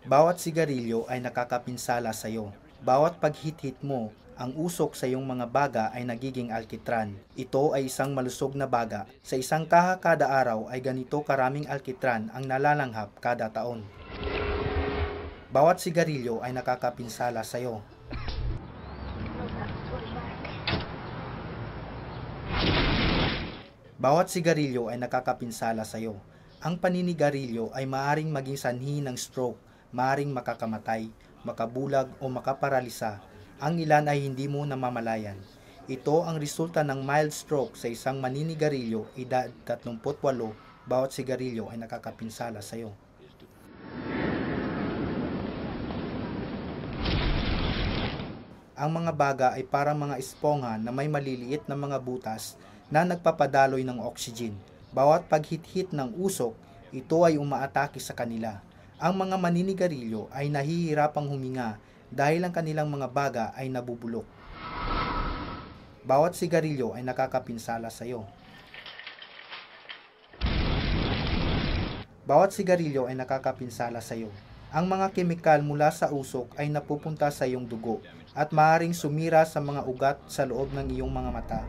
Bawat sigarilyo ay nakakapinsala sa iyo. Bawat paghit-hit mo, ang usok sa iyong mga baga ay nagiging alkitran. Ito ay isang malusog na baga. Sa isang kaha kada araw ay ganito karaming alkitran ang nalalanghap kada taon. Bawat sigarilyo ay nakakapinsala sa iyo. Bawat sigarilyo ay nakakapinsala sa iyo. Ang paninigarilyo ay maaring maging sanhi ng stroke, maaring makakamatay, makabulag o makaparalisa. Ang ilan ay hindi mo namamalayan. Ito ang resulta ng mild stroke sa isang maninigarilyo edad 38, bawat sigarilyo ay nakakapinsala sa iyo. Ang mga baga ay parang mga espongha na may maliliit na mga butas na nagpapadaloy ng oxygen. Bawat paghit-hit ng usok, ito ay umaatake sa kanila. Ang mga maninigarilyo ay nahihirapang huminga dahil ang kanilang mga baga ay nabubulok. Bawat sigarilyo ay nakakapinsala sa iyo. Bawat sigarilyo ay nakakapinsala sa iyo. Ang mga kemikal mula sa usok ay napupunta sa iyong dugo at maaaring sumira sa mga ugat sa loob ng iyong mga mata.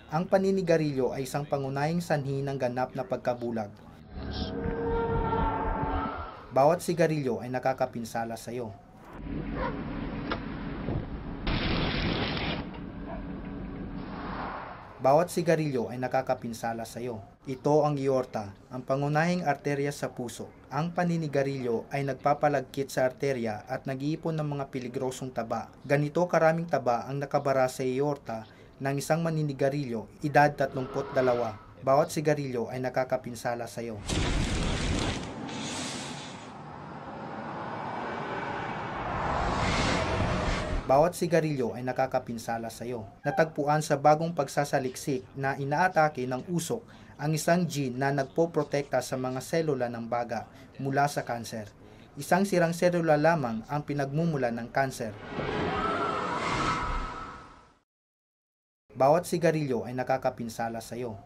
Ang paninigarilyo ay isang pangunahing sanhi ng ganap na pagkabulag. Bawat sigarilyo ay nakakapinsala sa iyo. Bawat sigarilyo ay nakakapinsala sa iyo. Ito ang aorta, ang pangunahing arterya sa puso. Ang paninigarilyo ay nagpapalagkit sa arterya at nag-iipon ng mga peligrosong taba. Ganito karaming taba ang nakabara sa aorta ng isang maninigarilyo, edad 32. Bawat sigarilyo ay nakakapinsala sa iyo. Bawat sigarilyo ay nakakapinsala sa iyo. Natagpuan sa bagong pagsasaliksik na inaatake ng usok ang isang gene na nagpoprotekta sa mga selula ng baga mula sa kanser. Isang sirang selula lamang ang pinagmumulan ng kanser. Bawat sigarilyo ay nakakapinsala sa iyo.